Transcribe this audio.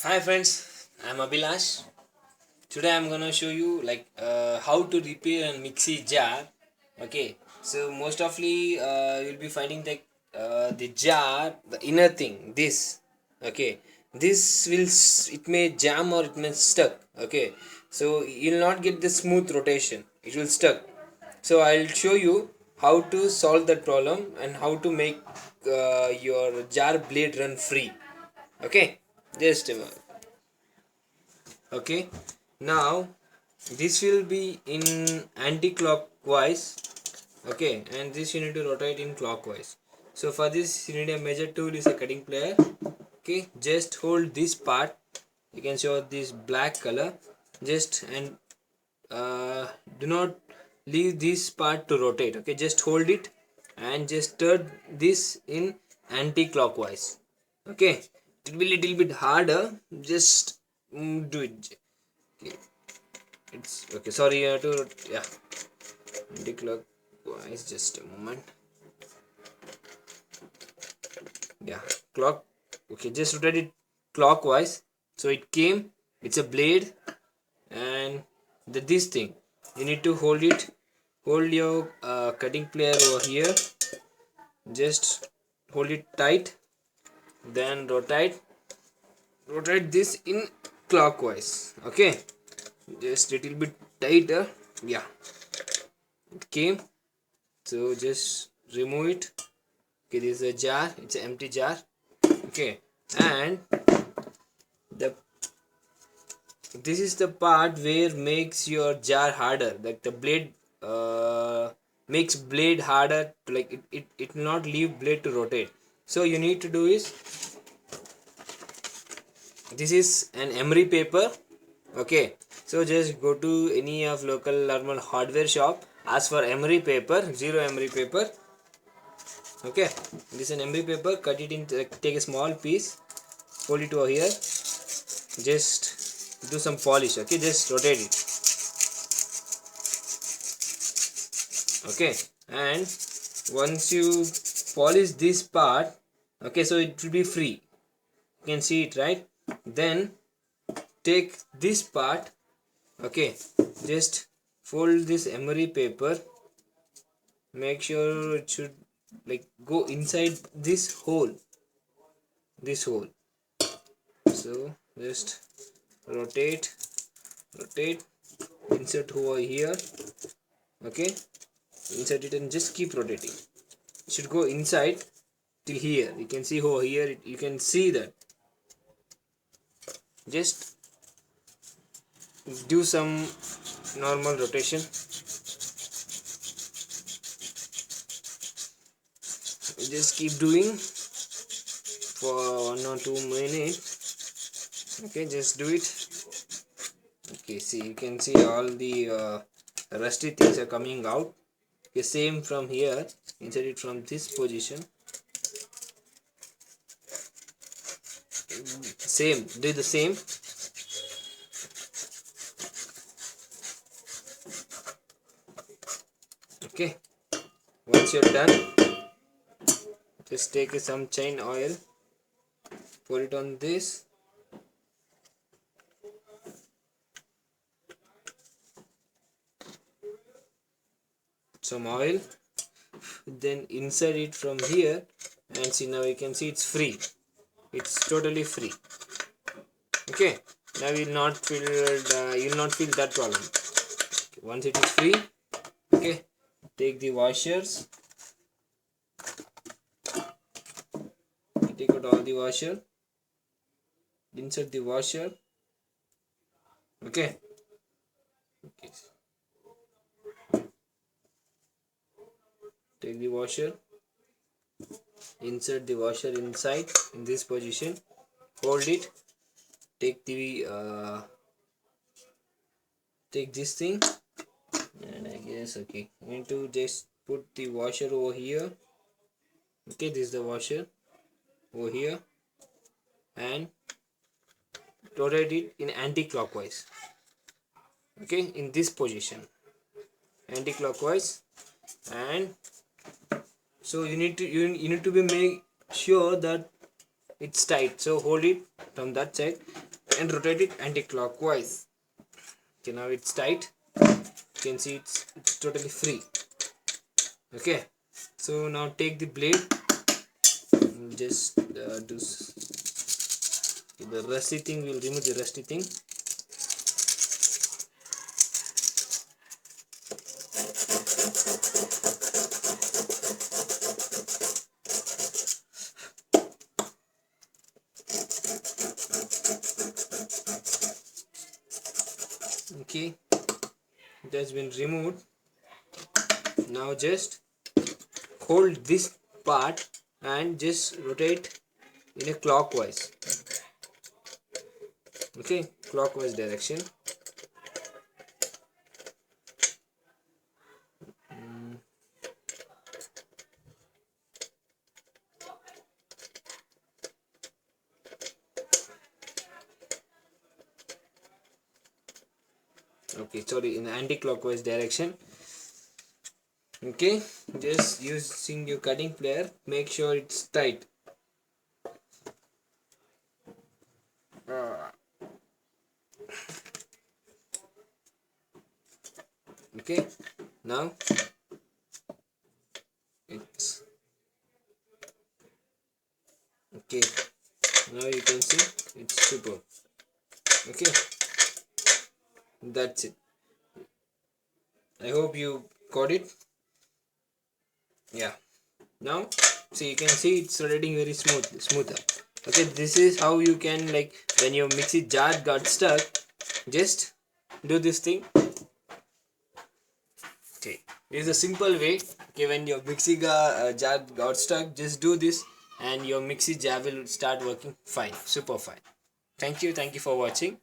Hi friends, I'm Abhilash. Today I'm gonna show you how to repair a mixie jar. Okay, so most ofly you'll be finding the jar, the inner thing, this. Okay, this it may jam or it may stuck. Okay, so you'll not get the smooth rotation. It will stuck. So I'll show you how to solve that problem and how to make your jar blade run free. Okay, just a moment. Okay, now this will be in anti-clockwise. Okay, and this you need to rotate in clockwise. So for this you need a measure tool is a cutting plier. Okay, just hold this part. You can show this black color. Just and do not leave this part to rotate. Okay, just hold it and just turn this in anti-clockwise. Okay, it will be little bit harder. Just do it. Okay, it's okay. Sorry, to yeah, anti-clockwise. Just a moment. Yeah, clock. Okay, just rotate it clockwise. So it came. It's a blade, and this thing you need to hold it. Hold your cutting plier over here. Just hold it tight. Then rotate this in clockwise. Okay, just little bit tighter. Yeah, it came. So just remove it. Okay, this is a jar. It's an empty jar. Okay, and the this is the part where makes your jar harder. Like the blade makes blade harder. It will not leave blade to rotate. So you need to do is, this is an emery paper. Okay, so just go to any of local normal hardware shop, ask for emery paper, zero emery paper. Okay, this is an emery paper. Cut it in, take a small piece, hold it over here, just do some polish. Okay, just rotate it. Okay, and once you polish this part, okay, so it will be free. You can see it, right? Then take this part. Okay, just fold this emery paper. Make sure it should go inside this hole. So just rotate, insert over here. Okay, insert it and just keep rotating. It should go inside till here. You can see over here. You can see that. Just do some normal rotation. Just keep doing for 1 or 2 minutes. Okay, just do it. Okay, see, you can see all the rusty things are coming out. Okay, same from here. Insert it from this position. Same, do the same. Okay, once you're done, just take some chain oil, pour it on this. Some oil, then insert it from here, and see, now you can see it's free. It's totally free. Okay, now you'll not feel that problem. Okay, once it is free, okay, take the washers, take out all the washer, insert the washer. Okay, take the washer, insert the washer inside in this position, hold it, take this thing, and I guess, okay, you need to just put the washer over here. Okay, this is the washer over here, and rotate it in anti-clockwise. Okay, in this position, anti-clockwise. And so you need to be make sure that it's tight. So hold it from that side and rotate it anti-clockwise. Okay, now it's tight. You can see it's totally free. Okay, so now take the blade and just do the rusty thing. We'll remove the rusty thing. Okay, it has been removed. Now just hold this part and just rotate in a clockwise. Okay, clockwise direction. Okay, sorry, in anti-clockwise direction. Okay, just using your cutting plier, make sure it's tight. Okay, now it's okay. Now you can see it's super. Okay, that's it. I hope you got it. Yeah, now see, you can see it's rotating very smoother. Okay, this is how you can, like, when your mixie jar got stuck, just do this thing. Okay, this is a simple way. Okay, when your mixie jar got stuck, just do this and your mixie jar will start working fine, super fine. Thank you for watching.